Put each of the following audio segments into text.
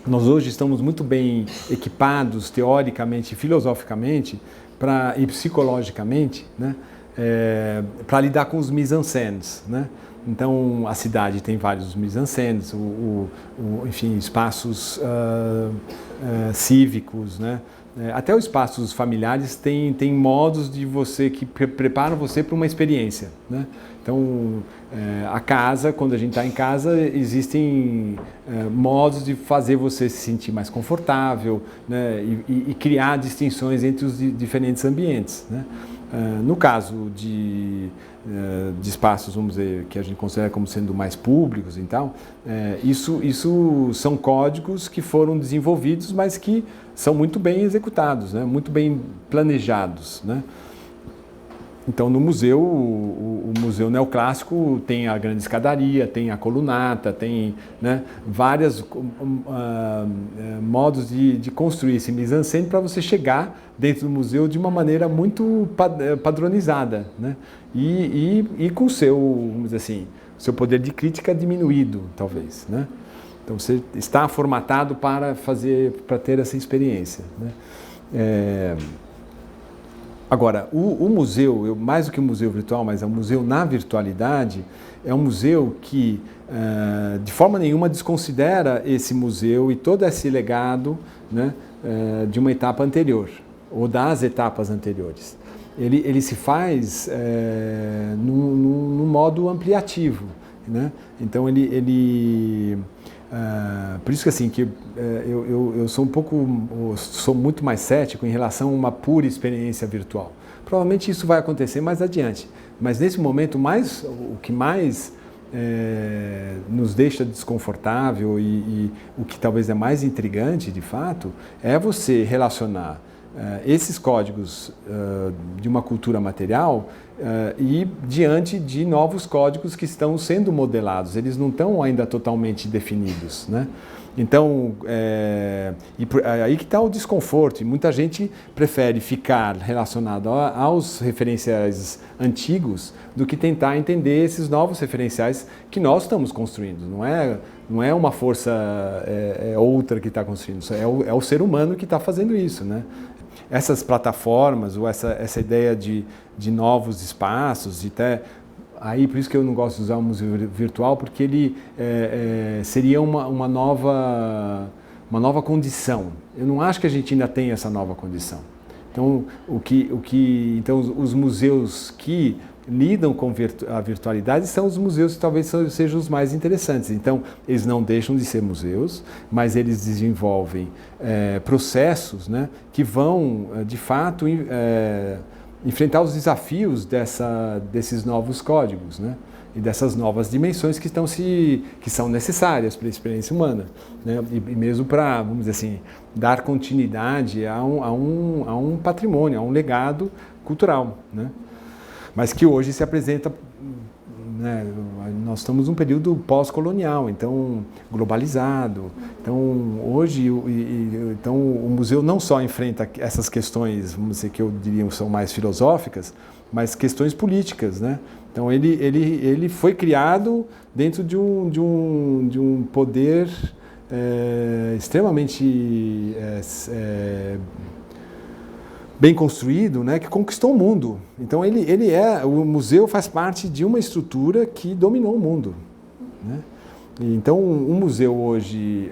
Nós hoje estamos muito bem equipados, teoricamente, filosoficamente e psicologicamente, né, para lidar com os mise-en-scènes, né? Então, a cidade tem vários mise-en-scènes, enfim, espaços cívicos, né? Até os espaços familiares tem modos de você que preparam você para uma experiência, né? Então, a casa, quando a gente está em casa, existem modos de fazer você se sentir mais confortável, né? E criar distinções entre os diferentes ambientes, né? No caso de espaços, vamos dizer, que a gente considera como sendo mais públicos e tal, isso são códigos que foram desenvolvidos, mas que são muito bem executados, né? Muito bem planejados, né? Então, no museu, o museu neoclássico tem a grande escadaria, tem a colunata, tem, né, vários modos de construir esse mise-en-scène para você chegar dentro do museu de uma maneira muito padronizada, né? E com o seu, vamos dizer assim, seu poder de crítica diminuído, talvez, né? Então, você está formatado para ter essa experiência, né? Agora, o museu, mais do que um museu virtual, mas é um museu na virtualidade, é um museu que, de forma nenhuma, desconsidera esse museu e todo esse legado, né, de uma etapa anterior, ou das etapas anteriores. Ele se faz num modo ampliativo, né? Então, por isso que assim, eu sou muito mais cético em relação a uma pura experiência virtual. Provavelmente isso vai acontecer mais adiante, mas nesse momento o que mais nos deixa desconfortável e o que talvez é mais intrigante de fato é você relacionar esses códigos de uma cultura material e diante de novos códigos que estão sendo modelados, eles não estão ainda totalmente definidos, né? Então, aí que está o desconforto, e muita gente prefere ficar relacionado aos referenciais antigos do que tentar entender esses novos referenciais que nós estamos construindo. Não é uma força outra que está construindo, é o ser humano que está fazendo isso, né? Essas plataformas ou essa ideia de novos espaços, aí por isso que eu não gosto de usar o museu virtual, porque ele seria uma nova condição. Eu não acho que a gente ainda tem essa nova condição. Então, então os museus que lidam com a virtualidade são os museus que talvez sejam os mais interessantes. Então, eles não deixam de ser museus, mas eles desenvolvem processos, né, que vão, de fato, enfrentar os desafios desses novos códigos, né, e dessas novas dimensões que são necessárias para a experiência humana, né, e mesmo para, vamos dizer assim, dar continuidade a um patrimônio, a um legado cultural, né? Mas que hoje se apresenta, né, nós estamos num período pós-colonial, então globalizado. Então hoje então, o museu não só enfrenta essas questões, vamos dizer, que eu diria são mais filosóficas, mas questões políticas, né? Então ele foi criado dentro de um poder extremamente bem construído, né, que conquistou o mundo. Então o museu faz parte de uma estrutura que dominou o mundo, né? Então um museu hoje,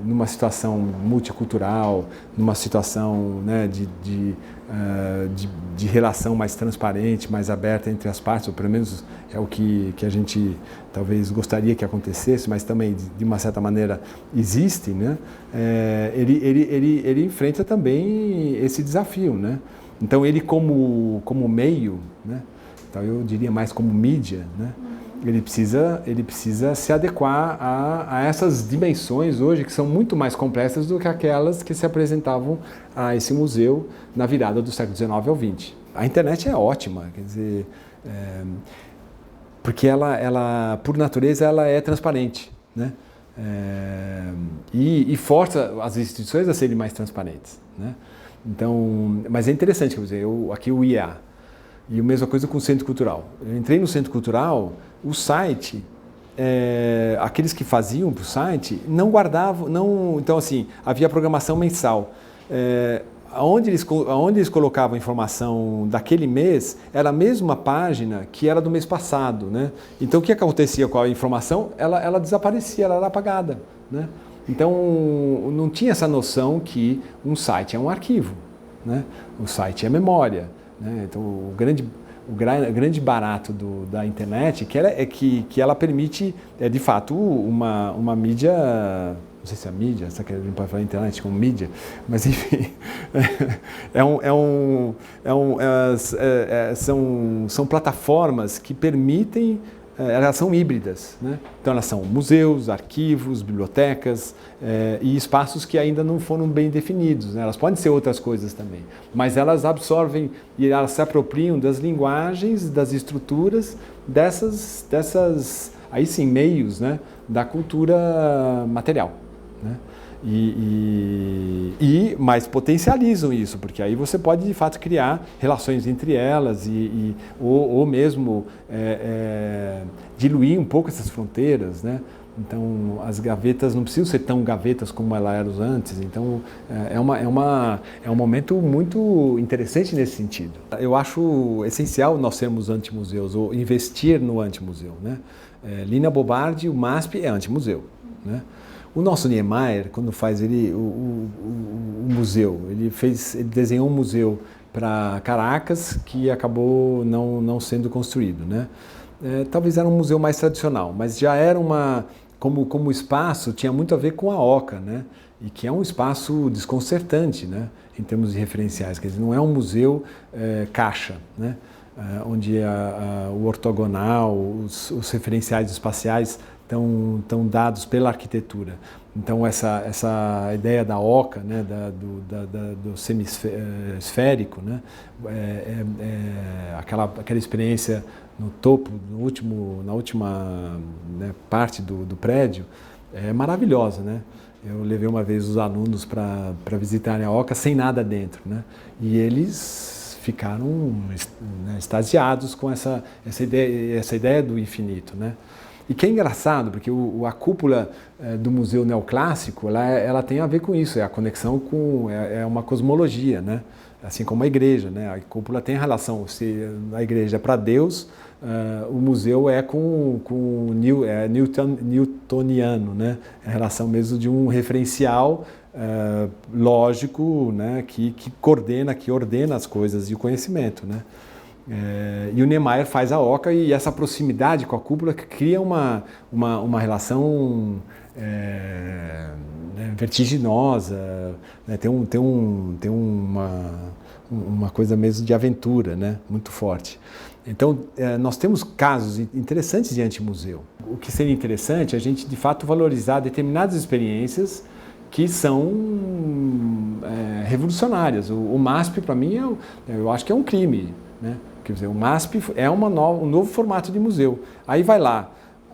numa situação multicultural, numa situação, né, de relação mais transparente, mais aberta entre as partes, ou pelo menos é o que a gente talvez gostaria que acontecesse, mas também de uma certa maneira existe, né? Ele enfrenta também esse desafio, né? Então ele como meio, né? Então eu diria mais como mídia, né? Ele precisa se adequar a essas dimensões hoje que são muito mais complexas do que aquelas que se apresentavam a esse museu na virada do século XIX ao XX. A internet é ótima, quer dizer, porque ela por natureza ela é transparente, né? E força as instituições a serem mais transparentes, né? Então, mas é interessante, quer dizer, aqui o IA. E a mesma coisa com o Centro Cultural. Eu entrei no Centro Cultural, o site aqueles que faziam para o site não guardavam, então assim, havia programação mensal. Onde eles colocavam a informação daquele mês era a mesma página que era do mês passado, né? Então o que acontecia com a informação? Ela desaparecia, ela era apagada, né? Então não tinha essa noção que um site é um arquivo, né? O site é memória, né? Então o grande barato da internet é que ela permite, de fato, uma mídia. Não sei se é mídia, a gente pode falar internet como mídia, mas enfim, são plataformas que permitem, elas são híbridas, né? Então elas são museus, arquivos, bibliotecas e espaços que ainda não foram bem definidos, né? Elas podem ser outras coisas também, mas elas absorvem e elas se apropriam das linguagens, das estruturas dessas aí sim, meios, né, da cultura material. Né? Mas potencializam isso, porque aí você pode de fato criar relações entre elas ou mesmo diluir um pouco essas fronteiras, né? Então as gavetas não precisam ser tão gavetas como elas eram antes, então é um momento muito interessante nesse sentido. Eu acho essencial nós sermos antimuseus ou investir no antimuseu, né? Lina Bobardi, o MASP é antimuseu, né? O nosso Niemeyer, quando faz o museu, ele desenhou um museu para Caracas que acabou não sendo construído, né? Talvez era um museu mais tradicional, mas já era como espaço tinha muito a ver com a Oca, né? E que é um espaço desconcertante, né? Em termos de referenciais, quer dizer, não é um museu caixa, né? Onde o ortogonal, os referenciais espaciais estão dados pela arquitetura. Então essa ideia da oca, né, do semisférico, né, aquela experiência no topo, na última, né, parte do prédio, é maravilhosa, né? Eu levei uma vez os alunos para visitarem a oca sem nada dentro, né? E eles ficaram, né, extasiados com essa ideia do infinito, né? E que é engraçado, porque a cúpula do Museu Neoclássico, ela tem a ver com isso, é a conexão com, é uma cosmologia, né? Assim como a igreja, né? A cúpula tem relação, se a igreja é para Deus, o museu é newtoniano, né? É a relação mesmo de um referencial lógico, né? Que ordena as coisas e o conhecimento, né? E o Niemeyer faz a oca e essa proximidade com a cúpula cria uma relação né, vertiginosa, né, tem uma coisa mesmo de aventura, né, muito forte. Então, nós temos casos interessantes de antimuseu. O que seria interessante é a gente, de fato, valorizar determinadas experiências que são revolucionárias. O MASP, para mim, eu acho que é um crime, né? Quer dizer, o MASP é um novo formato de museu. Aí vai lá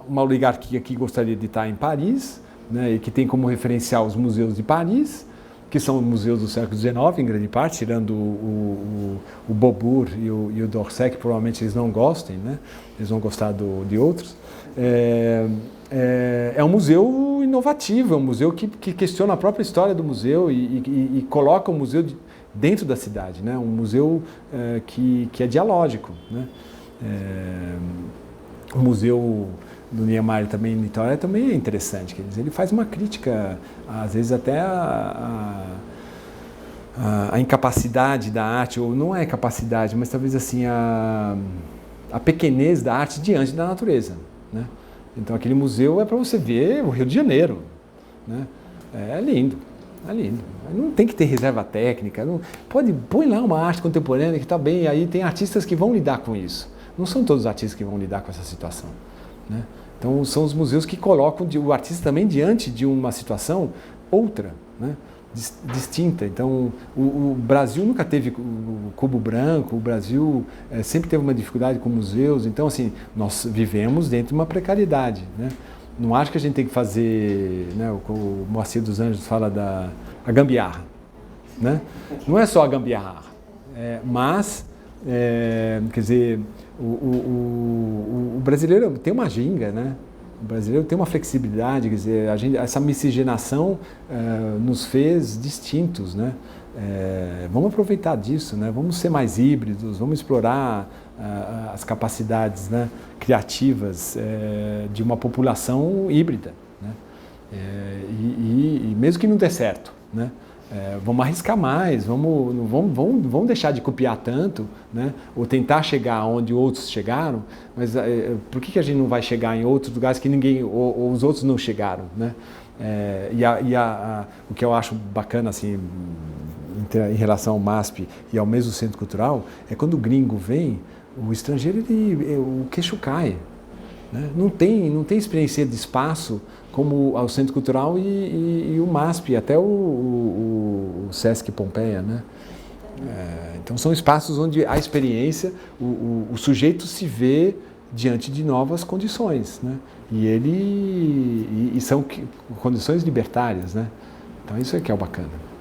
uma oligarquia que gostaria de estar em Paris, né, e que tem como referencial os museus de Paris, que são museus do século XIX, em grande parte, tirando o Beaubourg e o d'Orsay, que provavelmente eles não gostem, né? Eles vão gostar de outros. É um museu inovativo, é um museu que questiona a própria história do museu e coloca o museu dentro da cidade, né? Um museu que é dialógico, né? O museu do Niemeyer também em Vitória também é interessante, quer dizer, ele faz uma crítica, às vezes até a incapacidade da arte, ou não é capacidade, mas talvez assim a pequenez da arte diante da natureza, né? Então aquele museu é para você ver o Rio de Janeiro, né? É lindo. É lindo. Não tem que ter reserva técnica. Põe lá uma arte contemporânea que está bem. Aí tem artistas que vão lidar com isso. Não são todos os artistas que vão lidar com essa situação, né? Então são os museus que colocam o artista também diante de uma situação outra, né? Distinta. Então o Brasil nunca teve o cubo branco. O Brasil sempre teve uma dificuldade com museus. Então assim, nós vivemos dentro de uma precariedade, né? Não acho que a gente tem que fazer, né, o Moacir dos Anjos fala a gambiarra, né? Não é só a gambiarra, mas, quer dizer, o brasileiro tem uma ginga, né? O brasileiro tem uma flexibilidade, quer dizer, essa miscigenação nos fez distintos, né? Vamos aproveitar disso, né? Vamos ser mais híbridos, vamos explorar as capacidades, né, criativas de uma população híbrida, né? E mesmo que não dê certo, né? Vamos arriscar mais, vamos deixar de copiar tanto, né? Ou tentar chegar onde outros chegaram, mas por que a gente não vai chegar em outros lugares que ninguém, ou os outros não chegaram, né? O que eu acho bacana assim, em relação ao MASP e ao mesmo Centro Cultural, é quando o gringo vem, o estrangeiro, o queixo cai, né? Não tem experiência de espaço como o Centro Cultural e o MASP, até o Sesc Pompeia, né? Então são espaços onde a experiência, o sujeito se vê diante de novas condições, né? E são condições libertárias, né? Então isso é que é o bacana.